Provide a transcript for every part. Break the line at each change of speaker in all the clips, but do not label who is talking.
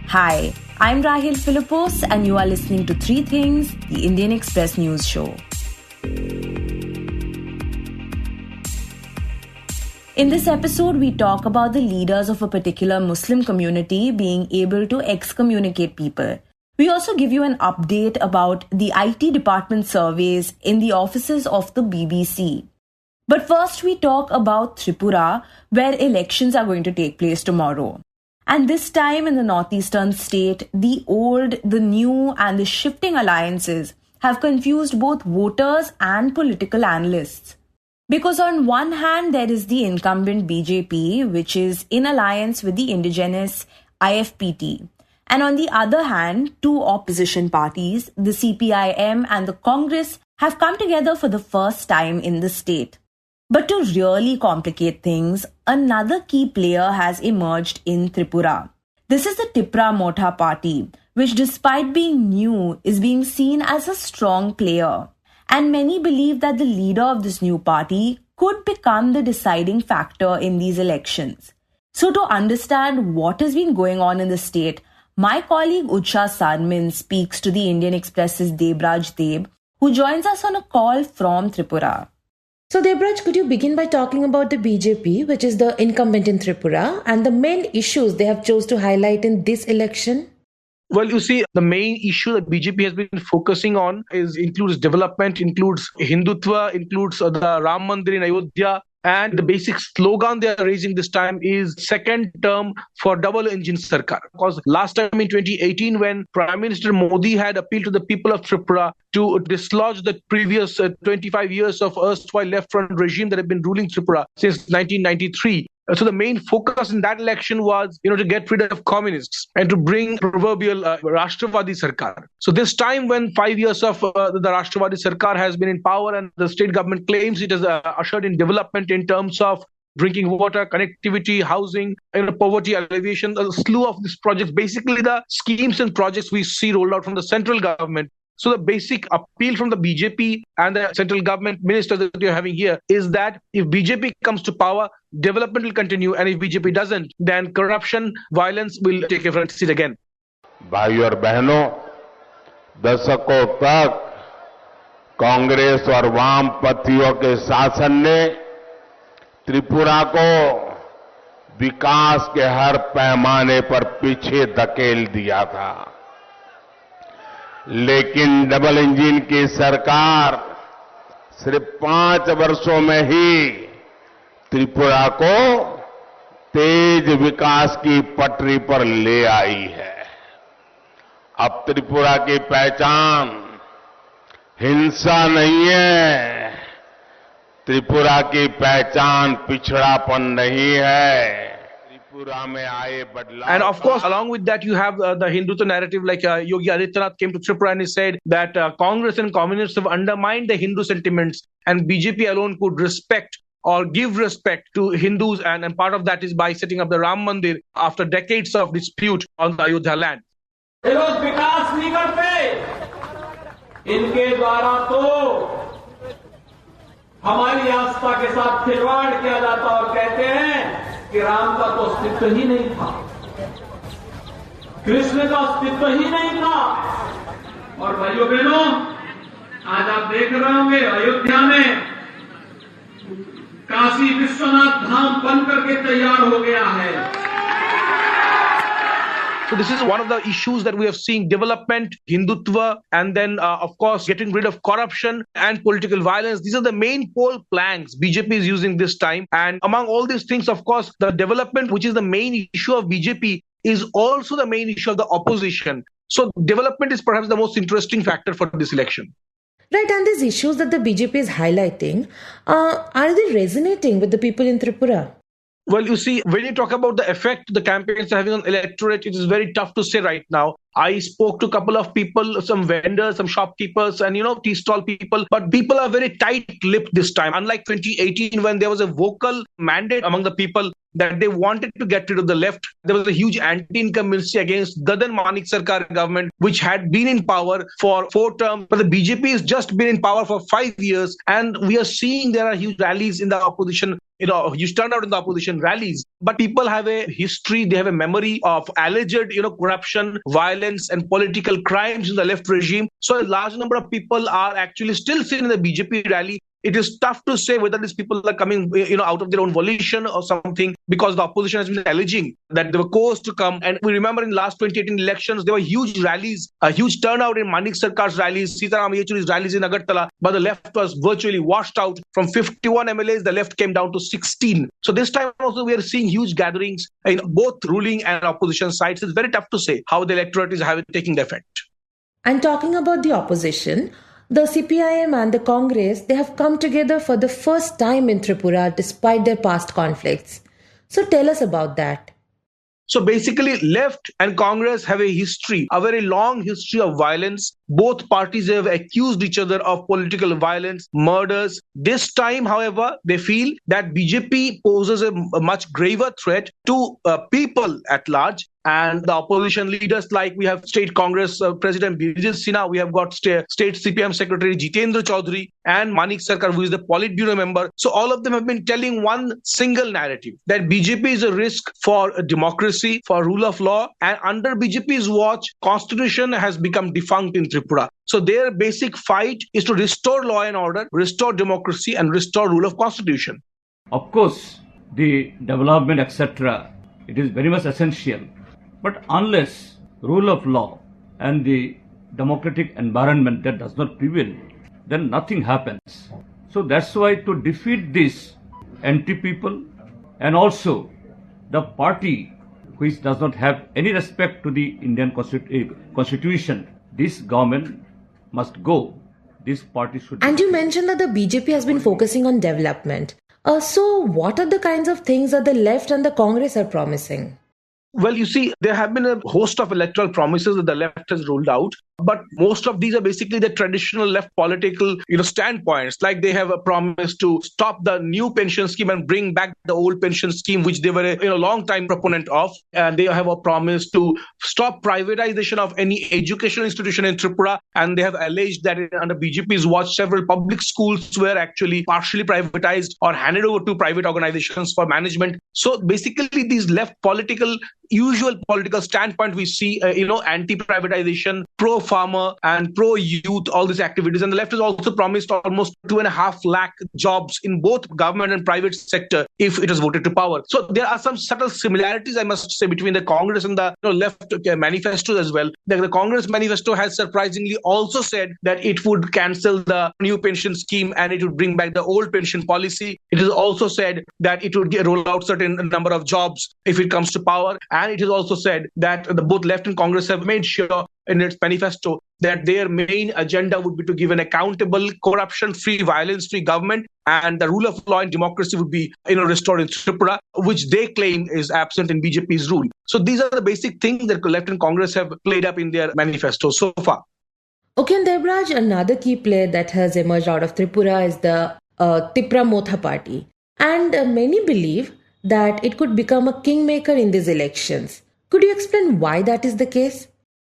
Hi, I'm Rahel Philipose and you are listening to Three Things, the Indian Express News Show. In this episode, we talk about the leaders of a particular Muslim community being able to excommunicate people. We also give you an update about the IT department surveys in the offices of the BBC. But first, we talk about Tripura, where elections are going to take place tomorrow. And this time in the northeastern state, the old, the new and the shifting alliances have confused both voters and political analysts. Because on one hand, there is the incumbent BJP, which is in alliance with the indigenous IFPT. And on the other hand, two opposition parties, the CPIM and the Congress, have come together for the first time in the state. But to really complicate things, another key player has emerged in Tripura. This is the Tripura Motha party, which despite being new, is being seen as a strong player. And many believe that the leader of this new party could become the deciding factor in these elections. So to understand what has been going on in the state, my colleague Utsa Sarmin speaks to the Indian Express's Debraj Deb, who joins us on a call from Tripura.
So Debraj, could you begin by talking about the BJP, which is the incumbent in Tripura, and the main issues they have chose to highlight in this election?
Well, you see, the main issue that BJP has been focusing on includes development, includes Hindutva, includes the Ram Mandir in Ayodhya. And the basic slogan they are raising this time is second term for double engine Sarkar. Because last time in 2018, when Prime Minister Modi had appealed to the people of Tripura to dislodge the previous 25 years of erstwhile left-front regime that had been ruling Tripura since 1993. So the main focus in that election was, to get rid of communists and to bring proverbial Rashtravadi Sarkar. So this time when 5 years of the Rashtravadi Sarkar has been in power and the state government claims it has ushered in development in terms of drinking water, connectivity, housing, poverty alleviation, a slew of these projects, basically the schemes and projects we see rolled out from the central government. So the basic appeal from the BJP and the central government minister that you're having here is that if BJP comes to power, development will continue, and if BJP doesn't, then corruption, violence will take a front seat again.
भाइयों और बहनों, दशकों तक कांग्रेस और वामपंथियों के शासन ने त्रिपुरा को विकास के हर पैमाने पर पीछे धकेल दिया था। लेकिन डबल इंजन की सरकार सिर्फ 5 वर्षों में ही त्रिपुरा को तेज विकास की पटरी पर ले आई है। अब त्रिपुरा की पहचान हिंसा नहीं है, त्रिपुरा की पहचान पिछड़ापन नहीं है।
And of course, along with that, you have the Hindutva narrative, like Yogi Adityanath came to Tripura and he said that Congress and communists have undermined the Hindu sentiments and BJP alone could respect or give respect to Hindus, and part of that is by setting up the Ram Mandir after decades of dispute on the Ayodhya land.
ये लोग विकास नहीं करते, इनके द्वारा तो हमारी आस्था के साथ खिलवाड़ किया जाता और कहते हैं कि राम का तो अस्तित्व ही नहीं था, कृष्ण का अस्तित्व ही नहीं था। और भाइयों बहनों, आज आप देख रहे होंगे अयोध्या में काशी विश्वनाथ धाम बन करके तैयार हो गया है।
So this is one of the issues that we have seen: development, Hindutva, and then of course getting rid of corruption and political violence. These are the main poll planks BJP is using this time. And among all these things, of course, the development, which is the main issue of BJP, is also the main issue of the opposition. So development is perhaps the most interesting factor for this election.
Right, and these issues that the BJP is highlighting, are they resonating with the people in Tripura?
Well, you see, when you talk about the effect the campaigns are having on electorate, it is very tough to say right now. I spoke to a couple of people, some vendors, some shopkeepers, and tea stall people. But people are very tight-lipped this time. Unlike 2018, when there was a vocal mandate among the people that they wanted to get rid of the left, there was a huge anti-incumbency against Dadan Manik Sarkar government, which had been in power for 4 terms. But the BJP has just been in power for 5 years. And we are seeing there are huge rallies in the opposition huge turnout in the opposition rallies. But people have a history, they have a memory of alleged, corruption, violence, and political crimes in the left regime. So a large number of people are actually still seen in the BJP rally. It is tough to say whether these people are coming, out of their own volition or something, because the opposition has been alleging that they were coerced to come. And we remember in last 2018 elections, there were huge rallies, a huge turnout in Manik Sarkar's rallies, Sitaram Yechury's rallies in Agartala, but the left was virtually washed out. From 51 MLAs, the left came down to 16. So this time also we are seeing huge gatherings in both ruling and opposition sides. It's very tough to say how the electorate is taking the effect.
And talking about the opposition, the CPIM and the Congress, they have come together for the first time in Tripura despite their past conflicts. So tell us about that.
So basically, left and Congress have a very long history of violence. Both parties have accused each other of political violence, murders. This time, however, they feel that BJP poses a much graver threat to people at large. And the opposition leaders, like we have State Congress President Birjit Sinha, we have got State CPM Secretary Jitendra Chaudhary, and Manik Sarkar, who is the Politburo member. So all of them have been telling one single narrative, that BJP is a risk for democracy, for rule of law, and under BJP's watch, Constitution has become defunct in Tripura. So their basic fight is to restore law and order, restore democracy, and restore rule of Constitution.
Of course, the development, etc., it is very much essential. But unless rule of law and the democratic environment that does not prevail, then nothing happens. So that's why to defeat this anti-people and also the party which does not have any respect to the Indian constitution, this government must go. This party should.
And you mentioned that the BJP has been focusing on development. So what are the kinds of things that the left and the Congress are promising?
Well, you see, there have been a host of electoral promises that the left has rolled out, but most of these are basically the traditional left political, standpoints. Like they have a promise to stop the new pension scheme and bring back the old pension scheme, which they were a long time proponent of. And they have a promise to stop privatization of any educational institution in Tripura. And they have alleged that under BJP's watch, several public schools were actually partially privatized or handed over to private organizations for management. So basically, these left usual political standpoint we see, anti-privatization, pro-farmer and pro-youth, all these activities. And the left has also promised almost 2.5 lakh jobs in both government and private sector if it is voted to power. So there are some subtle similarities, I must say, between the Congress and the left manifestos as well. The Congress manifesto has surprisingly also said that it would cancel the new pension scheme and it would bring back the old pension policy. It has also said that it would roll out certain number of jobs if it comes to power. And it has also said that both left and Congress have made sure in its manifesto that their main agenda would be to give an accountable, corruption-free, violence-free government, and the rule of law and democracy would be restored in Tripura, which they claim is absent in BJP's rule. So these are the basic things that left and Congress have played up in their manifesto so far.
Okay, and Debraj, another key player that has emerged out of Tripura is the Tripura Motha party. And many believe that it could become a kingmaker in these elections. Could you explain why that is the case?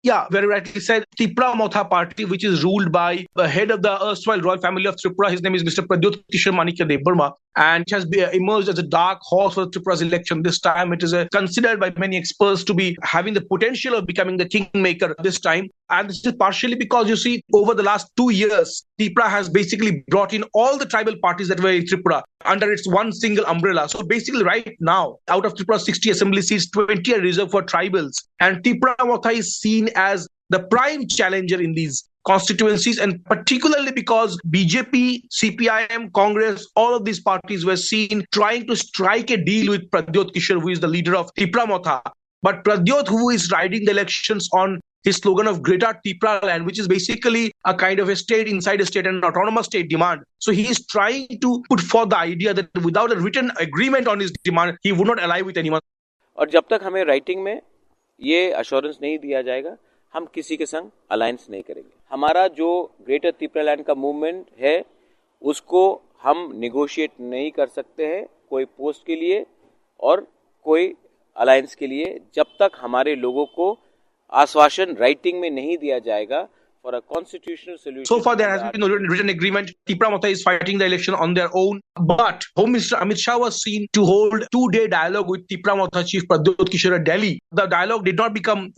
Yeah, very rightly said. Tripura Motha party, which is ruled by the head of the erstwhile royal family of Tripura, his name is Mr. Pradyot Kishore Manikya Debarma, and it has emerged as a dark horse for Tripura's election this time. It is considered by many experts to be having the potential of becoming the kingmaker this time. And this is partially because, you see, over the last 2 years, Tripura has basically brought in all the tribal parties that were in Tripura under its one single umbrella. So basically right now, out of Tripura's 60 assembly seats, 20 are reserved for tribals. And Tripura Motha is seen as the prime challenger in these constituencies, and particularly because BJP, CPIM, Congress, all of these parties were seen trying to strike a deal with Pradyot Kishore, who is the leader of Tripura Motha. But Pradyot, who is riding the elections on his slogan of Greater Tripura Land, which is basically a kind of a state inside a state and an autonomous state demand. So he is trying to put forth the idea that without a written agreement on his demand, he would not ally with anyone.
और जब तक हमें writing में ये assurance नहीं दिया जाएगा, हम किसी के संग अलायंस नहीं करेंगे. हमारा जो ग्रेटर त्रिपुरा लैंड का मूवमेंट है, उसको हम निगोशिएट नहीं कर सकते हैं कोई पोस्ट के लिए और कोई अलायंस के लिए, जब तक हमारे लोगों को आश्वासन राइटिंग में नहीं दिया जाएगा for a constitutional solution.
So far, there has been no written agreement. Tripura Motha is fighting the election on their own. But Home Minister Amit Shah was seen to hold 2-day dialogue with Tripura Motha Chief Pradyot Kishore at Delhi. The dialogue did not become,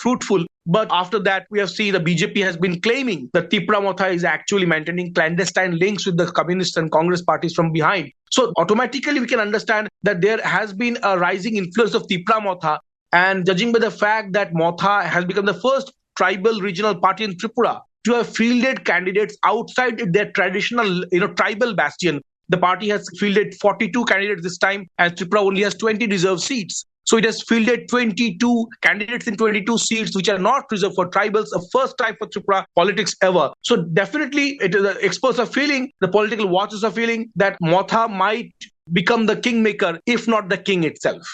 fruitful. But after that, we have seen the BJP has been claiming that Tripura Motha is actually maintaining clandestine links with the Communist and Congress parties from behind. So automatically, we can understand that there has been a rising influence of Tripura Motha. And judging by the fact that Motha has become the first tribal regional party in Tripura to have fielded candidates outside their traditional, tribal bastion. The party has fielded 42 candidates this time, and Tripura only has 20 reserved seats. So it has fielded 22 candidates in 22 seats, which are not reserved for tribals, a first time for Tripura politics ever. So definitely, experts are feeling, the political watchers are feeling that Motha might become the kingmaker, if not the king itself.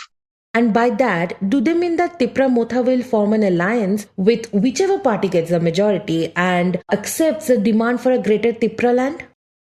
And by that, do they mean that Tripura Motha will form an alliance with whichever party gets the majority and accepts the demand for a greater Tripura land?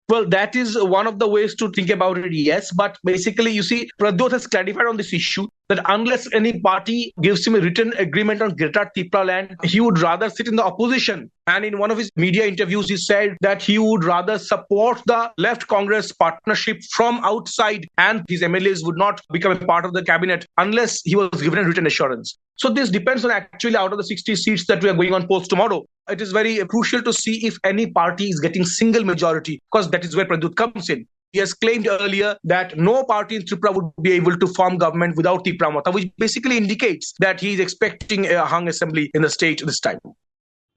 Well, that is one of the ways to think about it, yes. But basically, you see, Pradyot has clarified on this issue that unless any party gives him a written agreement on Greater Tripura land, he would rather sit in the opposition. And in one of his media interviews, he said that he would rather support the left Congress partnership from outside, and his MLAs would not become a part of the cabinet unless he was given a written assurance. So this depends on actually out of the 60 seats that we are going on post tomorrow. It is very crucial to see if any party is getting single majority, because that is where Pradyot comes in. He has claimed earlier that no party in Tripura would be able to form government without Tripura Motha, which basically indicates that he is expecting a hung assembly in the state this time.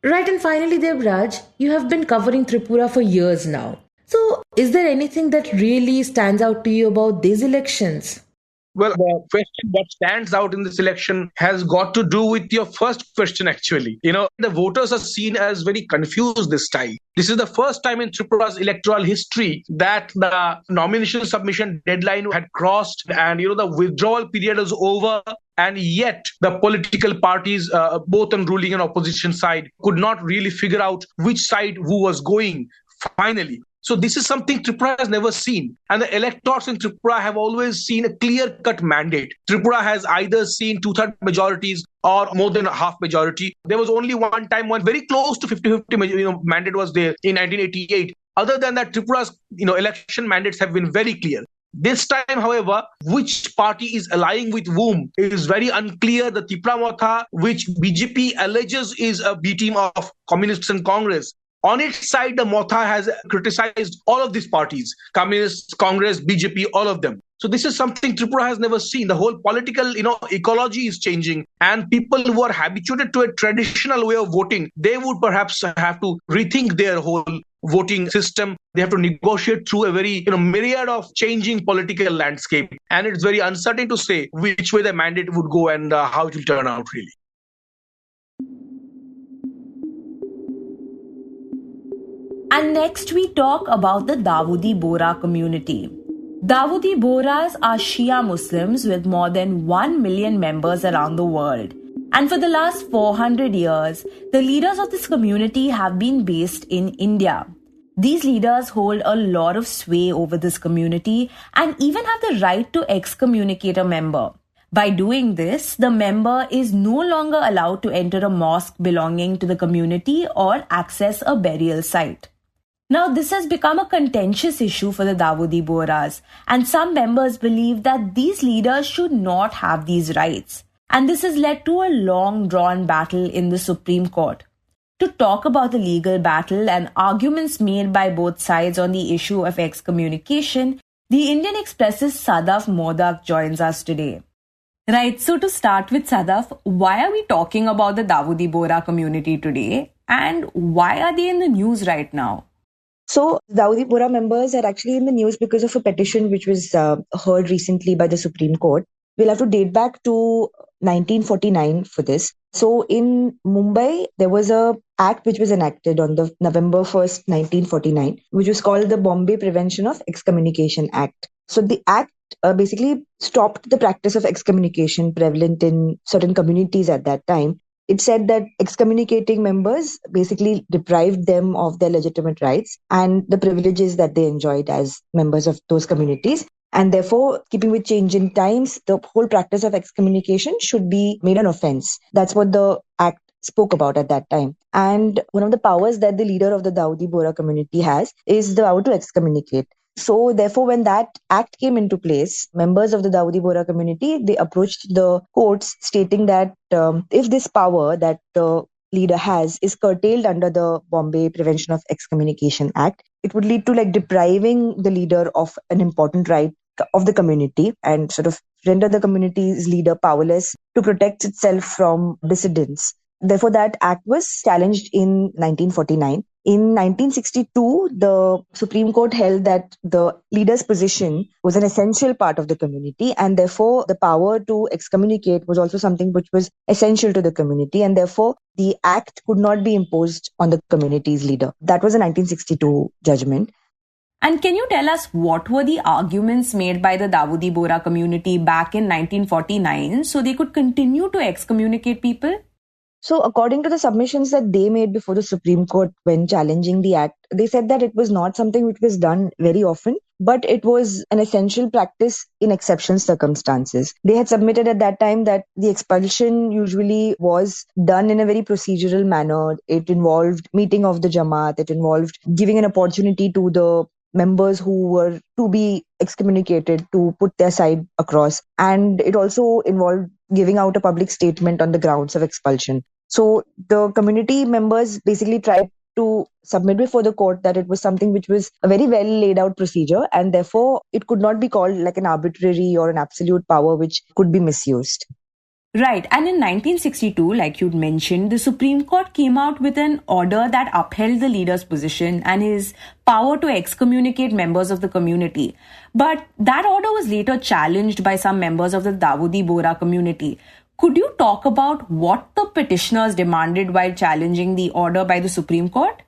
Right, and finally, Debraj, you have been covering Tripura for years now. So, is there anything that really stands out to you about these elections?
Well, the question that stands out in this election has got to do with your first question, actually. The voters are seen as very confused this time. This is the first time in Tripura's electoral history that the nomination submission deadline had crossed and, the withdrawal period is over. And yet the political parties, both on ruling and opposition side, could not really figure out which side who was going finally. So this is something Tripura has never seen. And the electors in Tripura have always seen a clear-cut mandate. Tripura has either seen 2/3 majorities or more than a half majority. There was only one time when very close to 50-50 mandate was there in 1988. Other than that, Tripura's election mandates have been very clear. This time, however, which party is allying with whom is very unclear. The Tripura Motha, which BJP alleges is a B team of Communists and Congress. On its side, the Motha has criticized all of these parties, Communists, Congress, BJP, all of them. So this is something Tripura has never seen. The whole political, ecology is changing, and people who are habituated to a traditional way of voting, they would perhaps have to rethink their whole voting system. They have to negotiate through a very, myriad of changing political landscape. And it's very uncertain to say which way the mandate would go and how it will turn out, really.
And next we talk about the Dawoodi Bohra community. Dawoodi Bohras are Shia Muslims with more than 1 million members around the world. And for the last 400 years, the leaders of this community have been based in India. These leaders hold a lot of sway over this community and even have the right to excommunicate a member. By doing this, the member is no longer allowed to enter a mosque belonging to the community or access a burial site. Now, this has become a contentious issue for the Dawoodi Bohras, and some members believe that these leaders should not have these rights. And this has led to a long-drawn battle in the Supreme Court. To talk about the legal battle and arguments made by both sides on the issue of excommunication, the Indian Express's Sadaf Modak joins us today. Right, so to start with, Sadaf, why are we talking about the Dawoodi Bohra community today, and why are they in the news right now?
So, Dawoodi Bohra members are actually in the news because of a petition which was heard recently by the Supreme Court. We'll have to date back to 1949 for this. So, in Mumbai, there was a act which was enacted on the November 1st, 1949, which was called the Bombay Prevention of Excommunication Act. So, the act basically stopped the practice of excommunication prevalent in certain communities at that time. It said that excommunicating members basically deprived them of their legitimate rights and the privileges that they enjoyed as members of those communities. And therefore, keeping with change in times, the whole practice of excommunication should be made an offense. That's what the act spoke about at that time. And one of the powers that the leader of the Dawoodi Bohra community has is the power to excommunicate. So therefore, when that act came into place, members of the Dawoodi Bohra community, they approached the courts stating that if this power that the leader has is curtailed under the Bombay Prevention of Excommunication Act, it would lead to like depriving the leader of an important right of the community and sort of render the community's leader powerless to protect itself from dissidents. Therefore, that act was challenged in 1949. In 1962, the Supreme Court held that the leader's position was an essential part of the community, and therefore the power to excommunicate was also something which was essential to the community, and therefore the act could not be imposed on the community's leader. That was a 1962 judgment.
And can you tell us what were the arguments made by the Dawoodi Bohra community back in 1949 so they could continue to excommunicate people?
So according to the submissions that they made before the Supreme Court when challenging the act, they said that it was not something which was done very often, but it was an essential practice in exceptional circumstances. They had submitted at that time that the expulsion usually was done in a very procedural manner. It involved meeting of the Jamaat. It involved giving an opportunity to the members who were to be excommunicated to put their side across. And it also involved giving out a public statement on the grounds of expulsion. So the community members basically tried to submit before the court that it was something which was a very well laid out procedure, and therefore it could not be called like an arbitrary or an absolute power which could be misused.
Right. And in 1962, like you'd mentioned, the Supreme Court came out with an order that upheld the leader's position and his power to excommunicate members of the community. But that order was later challenged by some members of the Dawoodi Bohra community. Could you talk about what the petitioners demanded while challenging the order by the Supreme Court?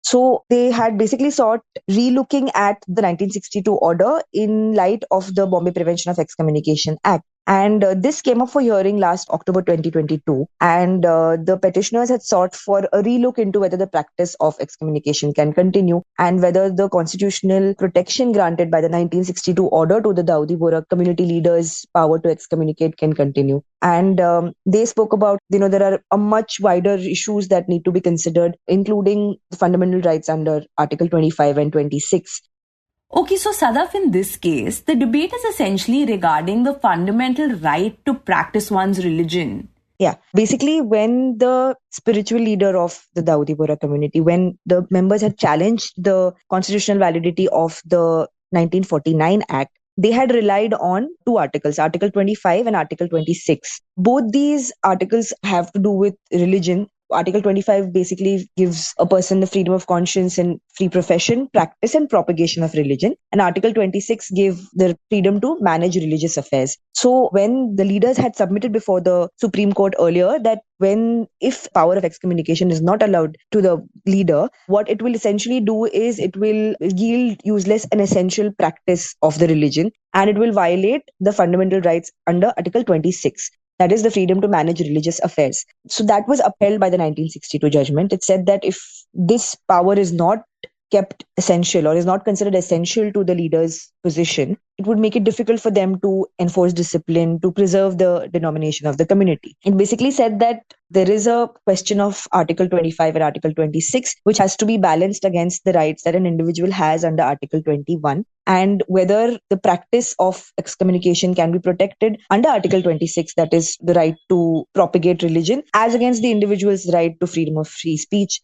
So they had basically sought relooking at the 1962 order in light of the Bombay Prevention of Excommunication Act. And this came up for hearing last October 2022. And the petitioners had sought for a relook into whether the practice of excommunication can continue and whether the constitutional protection granted by the 1962 order to the Dawoodi Bohra community leaders' power to excommunicate can continue. And they spoke about, there are a much wider issues that need to be considered, including the fundamental rights under Article 25 and 26.
Okay, so Sadaf, in this case, the debate is essentially regarding the fundamental right to practice one's religion.
Yeah, basically when the spiritual leader of the Dawoodi Bohra community, when the members had challenged the constitutional validity of the 1949 Act, they had relied on two articles, Article 25 and Article 26. Both these articles have to do with religion. Article 25 basically gives a person the freedom of conscience and free profession, practice and propagation of religion. And Article 26 gave the freedom to manage religious affairs. So when the leaders had submitted before the Supreme Court earlier that if power of excommunication is not allowed to the leader, what it will essentially do is it will yield useless and essential practice of the religion, and it will violate the fundamental rights under Article 26. That is the freedom to manage religious affairs. So that was upheld by the 1962 judgment. It said that if this power is not kept essential or is not considered essential to the leader's position, it would make it difficult for them to enforce discipline, to preserve the denomination of the community. It basically said that there is a question of Article 25 and Article 26, which has to be balanced against the rights that an individual has under Article 21, and whether the practice of excommunication can be protected under Article 26, that is the right to propagate religion, as against the individual's right to freedom of speech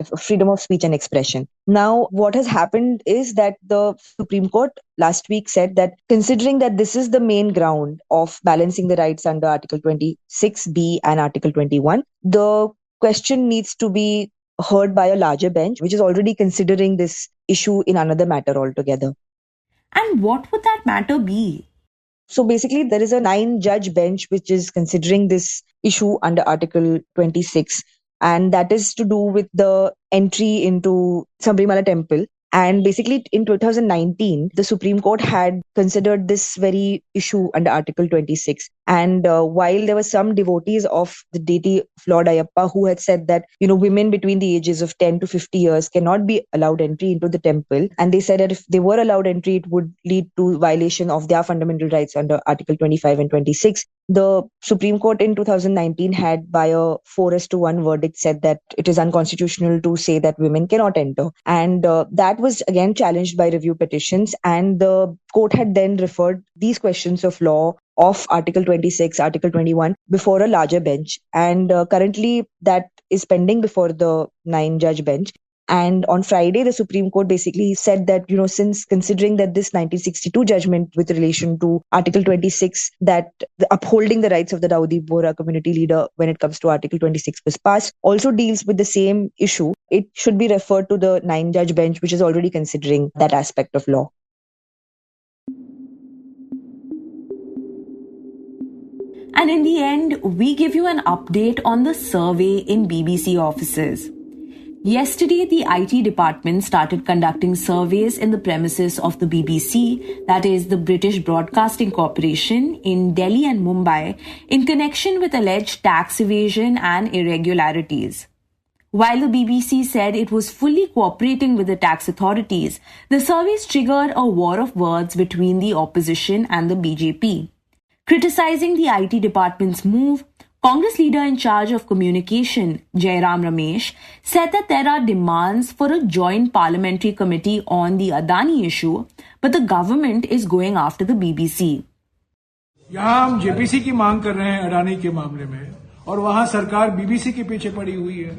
and expression. Now, what has happened is that the Supreme Court last week said that considering that this is the main ground of balancing the rights under Article 26B and Article 21, the question needs to be heard by a larger bench, which is already considering this issue in another matter altogether.
And what would that matter be?
So basically, there is a 9-judge bench which is considering this issue under Article 26, and that is to do with the entry into Sabrimala temple. And basically, in 2019, the Supreme Court had considered this very issue under Article 26. And while there were some devotees of the deity of Lord Ayyappa who had said that, women between the ages of 10 to 50 years cannot be allowed entry into the temple. And they said that if they were allowed entry, it would lead to violation of their fundamental rights under Article 25 and 26. The Supreme Court in 2019 had, by a 4:1 verdict, said that it is unconstitutional to say that women cannot enter. And that was again challenged by review petitions. And the court had then referred these questions of law of Article 26, Article 21 before a larger bench. And currently that is pending before the 9-judge bench. And on Friday, the Supreme Court basically said that, since considering that this 1962 judgment with relation to Article 26, that upholding the rights of the Dawoodi Bohra community leader when it comes to Article 26 was passed, also deals with the same issue, it should be referred to the 9-judge bench, which is already considering that aspect of law.
And in the end, we give you an update on the survey in BBC offices. Yesterday, the IT department started conducting surveys in the premises of the BBC, that is the British Broadcasting Corporation, in Delhi and Mumbai, in connection with alleged tax evasion and irregularities. While the BBC said it was fully cooperating with the tax authorities, the surveys triggered a war of words between the opposition and the BJP. Criticizing the IT department's move, Congress leader in charge of communication, Jairam Ramesh, said that there are demands for a joint parliamentary committee on the Adani issue, but the government is going after the BBC.
यहाँ हम JPC की मांग कर रहे हैं अडानी के मामले में और वहाँ सरकार बीबीसी के पीछे पड़ी हुई है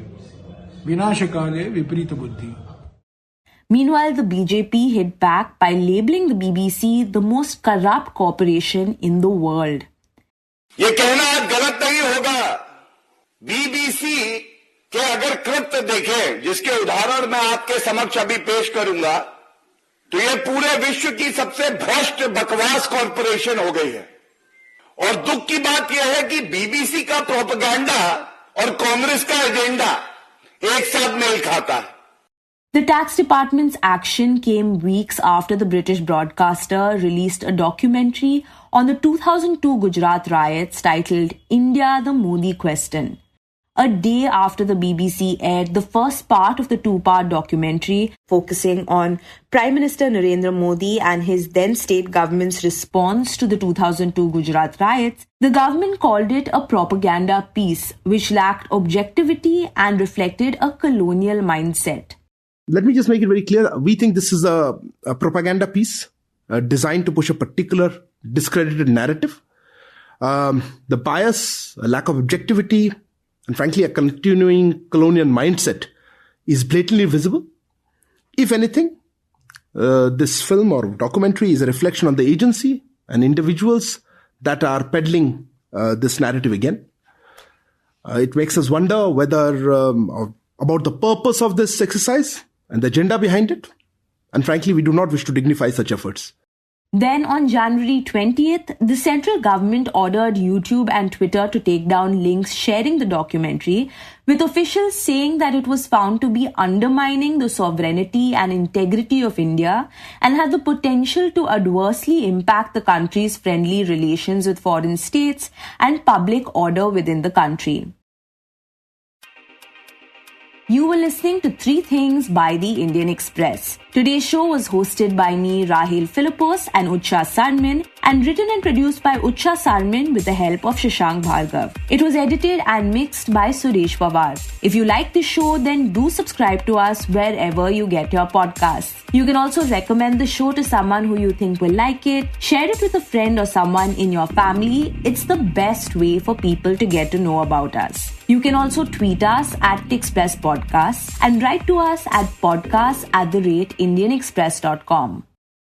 विनाशकाले विपरीत बुद्धि.
Meanwhile, the BJP hit back by labeling the BBC the most corrupt corporation in the world.
ये कहना गलत नहीं होगा. बीबीसी के अगर कृत्य देखें, जिसके उदाहरण मैं आपके समक्ष अभी पेश करूंगा, तो ये पूरे विश्व की सबसे भ्रष्ट बकवास कॉर्पोरेशन हो गई है. और दुख की बात यह है कि बीबीसी का प्रोपेगेंडा और कांग्रेस का एजेंडा एक साथ मेल खाता है.
The tax department's action came weeks after the British broadcaster released a documentary on the 2002 Gujarat riots titled India, the Modi Question. A day after the BBC aired the first part of the 2-part documentary focusing on Prime Minister Narendra Modi and his then state government's response to the 2002 Gujarat riots, the government called it a propaganda piece which lacked objectivity and reflected a colonial mindset.
Let me just make it very clear. We think this is a propaganda piece designed to push a particular discredited narrative. The bias, a lack of objectivity, and frankly, a continuing colonial mindset is blatantly visible. If anything, this film or documentary is a reflection on the agency and individuals that are peddling this narrative again. It makes us wonder whether about the purpose of this exercise and the agenda behind it. And frankly, we do not wish to dignify such efforts.
Then on January 20th, the central government ordered YouTube and Twitter to take down links sharing the documentary, with officials saying that it was found to be undermining the sovereignty and integrity of India and had the potential to adversely impact the country's friendly relations with foreign states and public order within the country. You were listening to 3 Things by the Indian Express. Today's show was hosted by me, Rahel Philipose, and Utsa Sarmin, and written and produced by Utsa Sarmin with the help of Shashank Bhargava. It was edited and mixed by Suresh Pawar. If you like the show, then do subscribe to us wherever you get your podcasts. You can also recommend the show to someone who you think will like it, share it with a friend or someone in your family. It's the best way for people to get to know about us. You can also tweet us at Express Podcasts and write to us at podcasts@indianexpress.com.